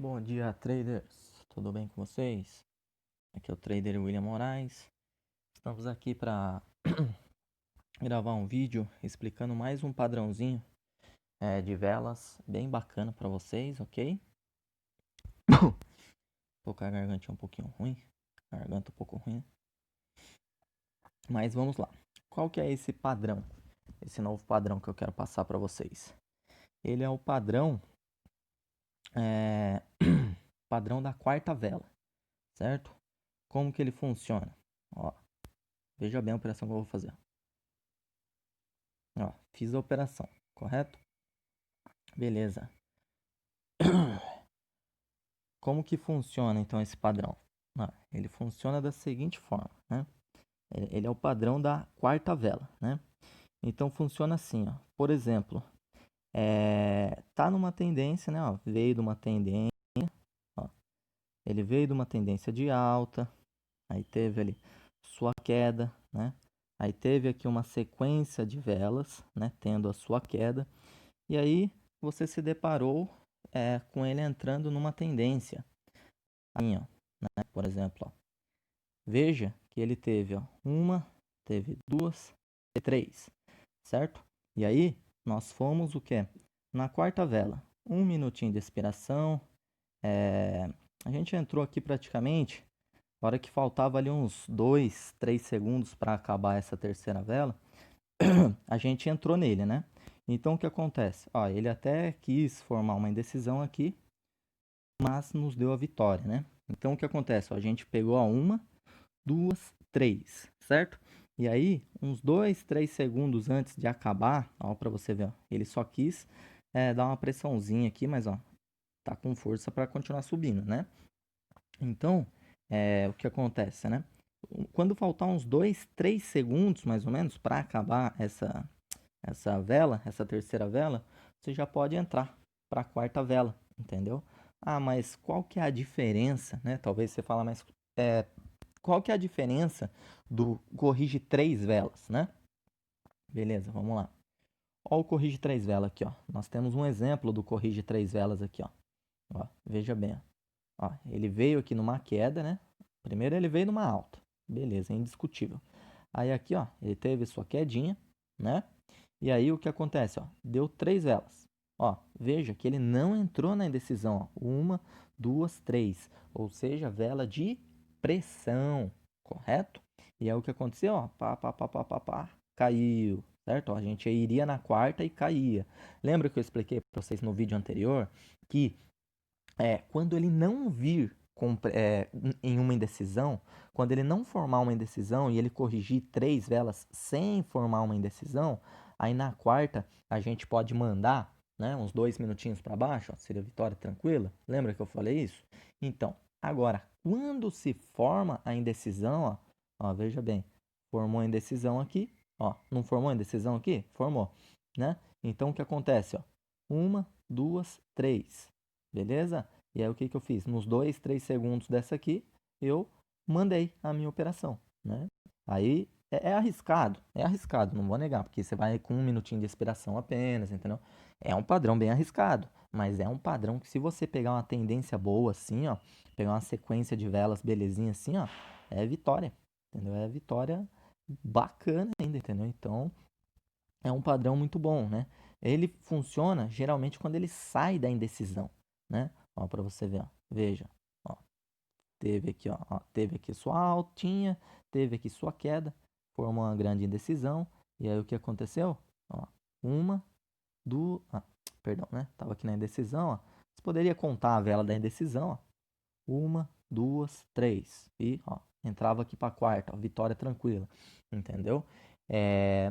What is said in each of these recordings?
Bom dia, traders. Tudo bem com vocês? Aqui é o trader William Moraes. Estamos aqui para gravar um vídeo explicando mais um padrãozinho de velas bem bacana para vocês, ok? Tô com a garganta um pouquinho ruim, garganta um pouco ruim, mas vamos lá. Qual que é esse padrão? Esse novo padrão que eu quero passar para vocês. Ele é o padrão padrão da quarta vela, certo? Como que ele funciona? Ó, veja bem a operação que eu vou fazer. Ó, fiz a operação, correto? Beleza. Como que funciona então esse padrão? Ele funciona da seguinte forma, né? Ele é o padrão da quarta vela, né? Então funciona assim, ó. Por exemplo, tá numa tendência, né? Ó, veio de uma tendência, ó. Ele veio de uma tendência de alta, aí teve ali sua queda, né? Aí teve aqui uma sequência de velas, né? Tendo a sua queda. E aí você se deparou com ele entrando numa tendência. Aí, ó, né? Por exemplo, ó, veja que ele teve uma, teve duas e três, certo? E aí nós fomos o que? Na quarta vela, 1 minutinho de expiração. A gente entrou aqui praticamente, na hora que faltava ali uns 2, 3 segundos para acabar essa terceira vela, a gente entrou nele, né? Então o que acontece? Ó, ele até quis formar uma indecisão aqui, mas nos deu a vitória, né? Então o que acontece? Ó, a gente pegou a 1, 2, 3, certo? E aí, uns 2, 3 segundos antes de acabar, ó, para você ver, ó, ele só quis dar uma pressãozinha aqui, mas ó, tá com força para continuar subindo, né? Então, o que acontece, né? Quando faltar uns 2, 3 segundos, mais ou menos, para acabar essa vela, essa terceira vela, você já pode entrar para a quarta vela, entendeu? Ah, mas qual que é a diferença, né? Talvez você fala, mas qual que é a diferença do corrige 3 velas, né? Beleza, vamos lá. Ó o corrige 3 velas aqui, ó. Nós temos um exemplo do corrige 3 velas aqui, ó. Ó, veja bem, ó. Ele veio aqui numa queda, né? Primeiro ele veio numa alta. Beleza, indiscutível. Aí aqui, ó, ele teve sua quedinha, né? E aí o que acontece, ó? Deu 3 velas. Ó, veja que ele não entrou na indecisão, ó. 1, 2, 3. Ou seja, vela de pressão, correto? E aí o que aconteceu, ó? Pá, caiu, certo? Ó, a gente iria na quarta e caía. Lembra que eu expliquei para vocês no vídeo anterior que quando ele não vir em uma indecisão, quando ele não formar uma indecisão e ele corrigir 3 velas sem formar uma indecisão, aí na quarta a gente pode mandar, né, uns 2 minutinhos para baixo, ó, seria vitória tranquila. Lembra que eu falei isso? Então, agora, quando se forma a indecisão, ó, veja bem, formou a indecisão aqui, ó, não formou a indecisão aqui? Formou, né? Então, o que acontece, ó? 1, 2, 3. Beleza? E aí o que eu fiz? Nos 2, 3 segundos dessa aqui, eu mandei a minha operação, né? Aí é arriscado, não vou negar, porque você vai com 1 minutinho de expiração apenas, entendeu? É um padrão bem arriscado, mas é um padrão que se você pegar uma tendência boa assim, ó, pegar uma sequência de velas belezinha assim, ó, é vitória, entendeu? É vitória bacana ainda, entendeu? Então, é um padrão muito bom, né? Ele funciona geralmente quando ele sai da indecisão, né? Ó, para você ver, ó. Veja, ó, teve aqui, ó, teve aqui sua altinha, teve aqui sua queda, formou uma grande indecisão, e aí o que aconteceu? Ó, uma, duas, perdão, né? Tava aqui na indecisão, ó. Você poderia contar a vela da indecisão, ó. 1, 2, 3 e, ó, entrava aqui para a quarta, ó, vitória tranquila, entendeu?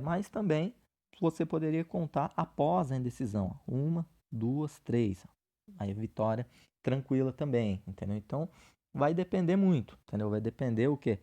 Mas também você poderia contar após a indecisão. 1, 2, 3. Aí vitória tranquila também, entendeu? Então vai depender muito, entendeu? Vai depender o quê?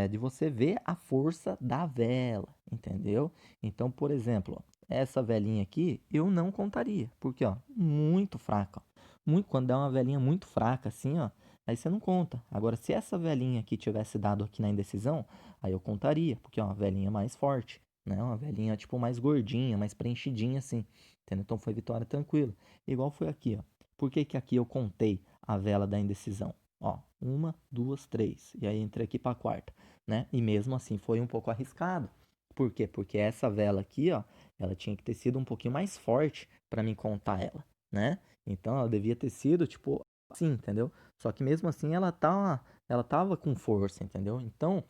De você ver a força da vela, entendeu? Então, por exemplo, ó, essa velinha aqui eu não contaria, porque ó, muito fraca. Muito, quando é uma velinha muito fraca assim, ó, aí você não conta. Agora, se essa velinha aqui tivesse dado aqui na indecisão, aí eu contaria, porque é uma velinha mais forte, né? Uma velhinha, tipo, mais gordinha, mais preenchidinha, assim. Entendeu? Então, foi vitória tranquila. Igual foi aqui, ó. Por que que aqui eu contei a vela da indecisão? Ó, 1, 2, 3. E aí entrei aqui para a quarta, né? E mesmo assim foi um pouco arriscado. Por quê? Porque essa vela aqui, ó, ela tinha que ter sido um pouquinho mais forte para me contar ela, né? Então ela devia ter sido tipo assim, entendeu? Só que mesmo assim ela tava com força, entendeu? Então,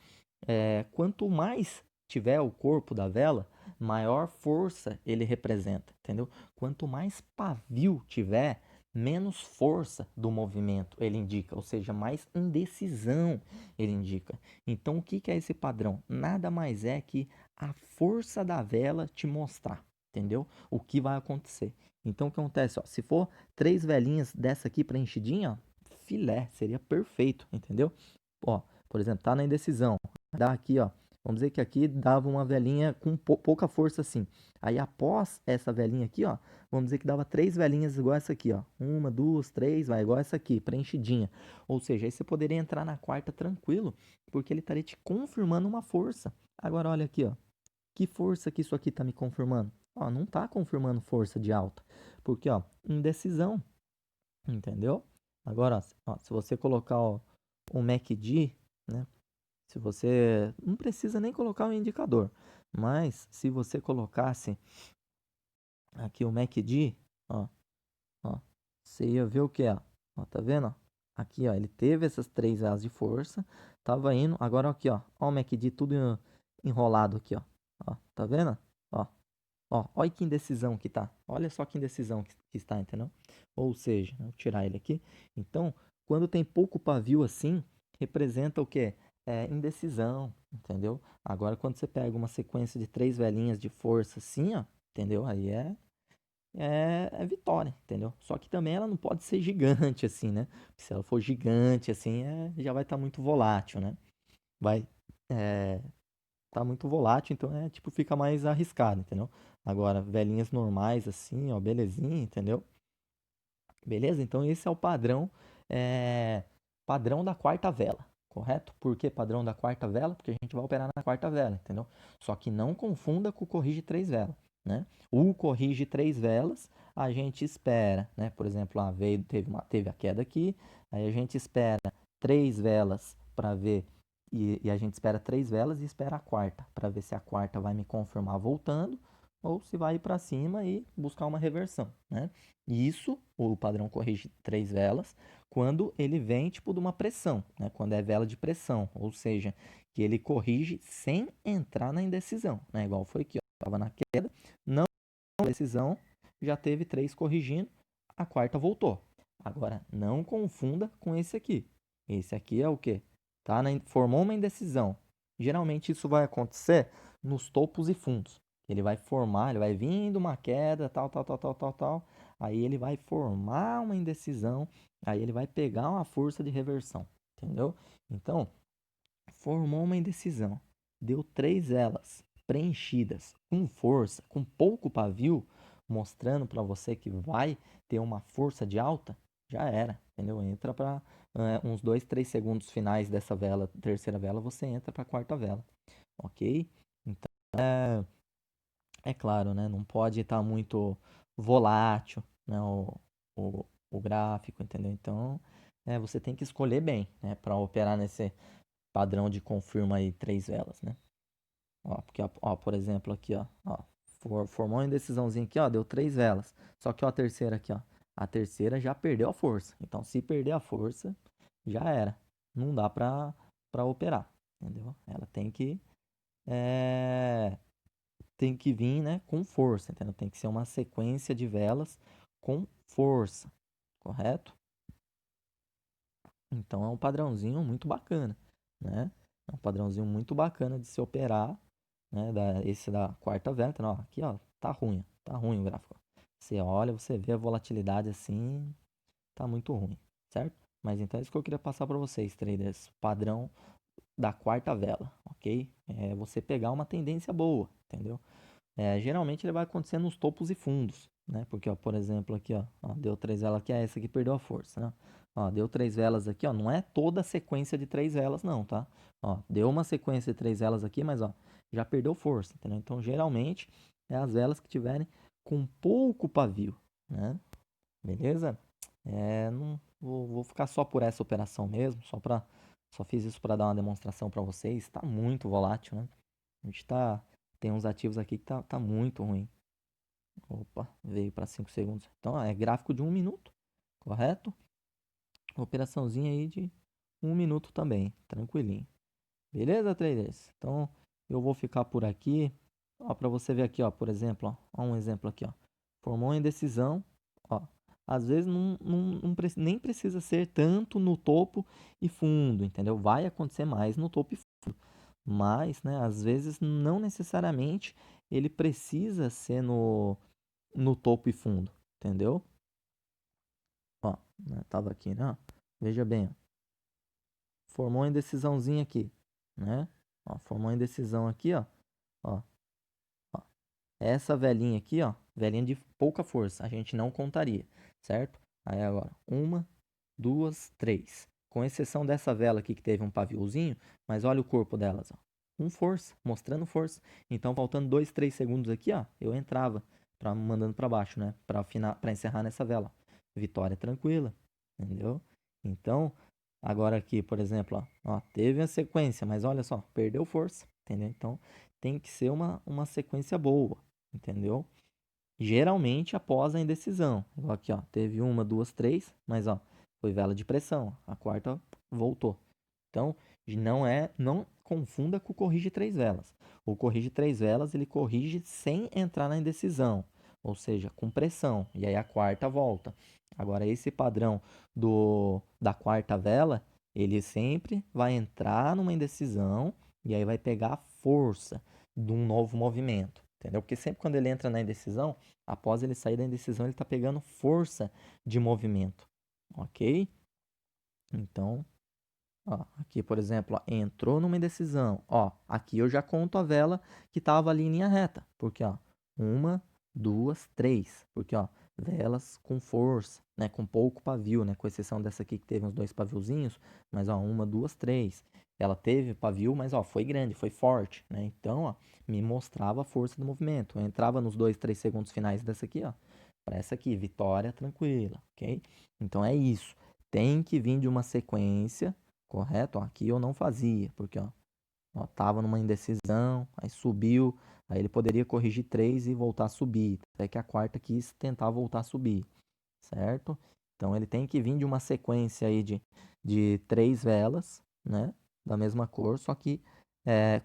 quanto mais tiver o corpo da vela, maior força ele representa, entendeu? Quanto mais pavio tiver, menos força do movimento ele indica, ou seja, mais indecisão ele indica. Então, o que que é esse padrão? Nada mais é que a força da vela te mostrar, entendeu? O que vai acontecer. Então, o que acontece? Ó, se for 3 velinhas dessa aqui preenchidinha, ó, filé, seria perfeito, entendeu? Ó, por exemplo, tá na indecisão, dá aqui, ó. Vamos dizer que aqui dava uma velinha com pouca força assim. Aí após essa velinha aqui, ó, vamos dizer que dava 3 velinhas igual essa aqui, ó. 1, 2, 3, vai igual essa aqui, preenchidinha. Ou seja, aí você poderia entrar na quarta tranquilo, porque ele estaria te confirmando uma força. Agora olha aqui, ó. Que força que isso aqui tá me confirmando? Ó, não tá confirmando força de alta. Porque, ó, indecisão, entendeu? Agora, ó, se você colocar, ó, o MACD, né? Se você não precisa nem colocar um indicador, mas se você colocasse aqui o MACD, ó, ó, você ia ver o que é, ó, tá vendo? Ó? Aqui, ó, ele teve essas 3 asas de força, tava indo, agora aqui, ó o MACD tudo enrolado aqui, ó, tá vendo? Ó, olha que indecisão que tá, olha só que indecisão que está, entendeu? Ou seja, vou tirar ele aqui. Então, quando tem pouco pavio assim, representa o quê? Indecisão, entendeu? Agora, quando você pega uma sequência de 3 velinhas de força assim, ó, entendeu? Aí é vitória, entendeu? Só que também ela não pode ser gigante assim, né? Se ela for gigante assim, já vai estar muito volátil, né? Vai tá muito volátil, então tipo fica mais arriscado, entendeu? Agora, velinhas normais assim, ó, belezinha, entendeu? Beleza? Então esse é o é, padrão da quarta vela, correto? Por que padrão da quarta vela? Porque a gente vai operar na quarta vela, entendeu? Só que não confunda com o corrige três velas, né? O corrige três velas, a gente espera, né? Por exemplo, teve a queda aqui, aí a gente espera 3 velas para ver e a gente espera 3 velas e espera a quarta para ver se a quarta vai me confirmar voltando ou se vai ir para cima e buscar uma reversão, né? Isso, o padrão corrige 3 velas, quando ele vem tipo de uma pressão, né? Quando é vela de pressão, ou seja, que ele corrige sem entrar na indecisão, né? Igual foi aqui, ó, estava na queda, não na indecisão, já teve 3 corrigindo, a quarta voltou. Agora, não confunda com esse aqui. Esse aqui é o quê? Formou uma indecisão. Geralmente isso vai acontecer nos topos e fundos. Ele vai formar, ele vai vindo uma queda, tal, tal, tal, tal, tal, tal. Aí ele vai formar uma indecisão, aí ele vai pegar uma força de reversão, entendeu? Então, formou uma indecisão, deu 3 elas preenchidas com força, com pouco pavio, mostrando para você que vai ter uma força de alta, já era, entendeu? Entra para uns 2, 3 segundos finais dessa vela, terceira vela, você entra para a quarta vela, ok? Então, é claro, né? Não pode estar muito volátil, né? O gráfico, entendeu? Então, você tem que escolher bem, né? Para operar nesse padrão de confirma aí 3 velas, né? Ó, porque, ó, por exemplo, aqui, ó, formou uma indecisãozinha aqui, ó, deu 3 velas. Só que, ó, a terceira aqui, ó, a terceira já perdeu a força. Então, se perder a força, já era. Não dá para operar, entendeu? Ela é, tem que vir, né, com força, entendeu? Tem que ser uma sequência de velas com força, correto? Então é um padrãozinho muito bacana, né? É um padrãozinho muito bacana de se operar, né? Esse da quarta vela, então, ó, aqui, ó, tá ruim o gráfico. Você olha, você vê a volatilidade assim, tá muito ruim, certo? Mas então é isso que eu queria passar para vocês, traders, padrão da quarta vela, ok? É você pegar uma tendência boa, entendeu? Geralmente ele vai acontecer nos topos e fundos, né? Porque, ó, por exemplo, aqui, ó, deu 3 velas aqui, essa aqui perdeu a força, né? Ó, deu 3 velas aqui, ó, não é toda a sequência de 3 velas, não, tá? Ó, deu uma sequência de 3 velas aqui, mas, ó, já perdeu força, entendeu? Então, geralmente, é as velas que tiverem com pouco pavio, né? Beleza? Não vou ficar só por essa operação mesmo, só fiz isso para dar uma demonstração para vocês. Está muito volátil, né? A gente tem uns ativos aqui que tá muito ruim. Opa, veio para 5 segundos. Então, ó, é gráfico de 1 minuto, correto? Operaçãozinha aí de 1 minuto também, tranquilinho. Beleza, traders? Então, eu vou ficar por aqui. Ó, para você ver aqui, ó, por exemplo, ó, um exemplo aqui, ó. Formou uma indecisão, ó. Às vezes nem precisa ser tanto no topo e fundo, entendeu? Vai acontecer mais no topo e fundo. Mas, né, às vezes não necessariamente ele precisa ser no topo e fundo, entendeu? Ó, né, tava aqui, né? Veja bem, ó. Formou uma indecisãozinha aqui, né? Ó, formou uma indecisão aqui, ó. Ó, ó. Essa velhinha aqui, ó, velhinha de pouca força, a gente não contaria, certo? Aí agora, 1, 2, 3. Com exceção dessa vela aqui que teve um paviozinho, mas olha o corpo delas, ó. Com força, mostrando força. Então, faltando 2, 3 segundos aqui, ó, eu entrava mandando para baixo, né? Para encerrar nessa vela. Vitória tranquila, entendeu? Então, agora aqui, por exemplo, ó, teve a sequência, mas olha só, perdeu força, entendeu? Então, tem que ser uma sequência boa, entendeu? Geralmente após a indecisão. Igual aqui, ó, teve 1, 2, 3, mas ó, foi vela de pressão. A quarta voltou. Então, não confunda com o corrige 3 velas. O corrige 3 velas, ele corrige sem entrar na indecisão, ou seja, com pressão, e aí a quarta volta. Agora, esse padrão da quarta vela, ele sempre vai entrar numa indecisão e aí vai pegar a força de um novo movimento, entendeu? Porque sempre quando ele entra na indecisão, após ele sair da indecisão, ele está pegando força de movimento, ok? Então, ó, aqui, por exemplo, ó, entrou numa indecisão. Ó, aqui eu já conto a vela que estava ali em linha reta. Porque, ó, 1, 2, 3. Porque, ó, velas com força, né? Com pouco pavio, né? Com exceção dessa aqui que teve uns 2 paviozinhos. Mas, ó, 1, 2, 3. Ela teve pavio, mas, ó, foi grande, foi forte, né? Então, ó, me mostrava a força do movimento. Eu entrava nos 2, 3 segundos finais dessa aqui, ó. Para essa aqui, vitória tranquila, ok? Então, é isso. Tem que vir de uma sequência. Correto? Ó, aqui eu não fazia, porque ó, tava numa indecisão, aí subiu, aí ele poderia corrigir 3 e voltar a subir. Até que a quarta quis tentar voltar a subir, certo? Então ele tem que vir de uma sequência aí de 3 velas, né? Da mesma cor, só que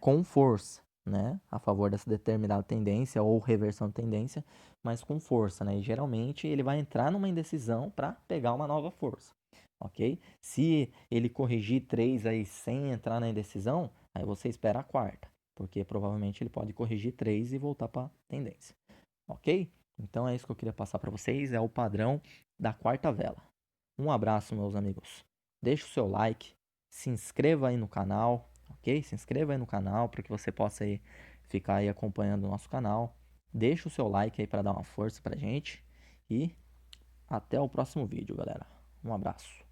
com força, né? A favor dessa determinada tendência ou reversão de tendência, mas com força, né? E geralmente ele vai entrar numa indecisão para pegar uma nova força, ok? Se ele corrigir 3 aí sem entrar na indecisão, aí você espera a quarta, porque provavelmente ele pode corrigir 3 e voltar para a tendência, ok? Então é isso que eu queria passar para vocês, é o padrão da quarta vela. Um abraço, meus amigos. Deixe o seu like, se inscreva aí no canal, ok? Se inscreva aí no canal para que você possa aí ficar aí acompanhando o nosso canal. Deixe o seu like aí para dar uma força pra gente e até o próximo vídeo, galera. Um abraço.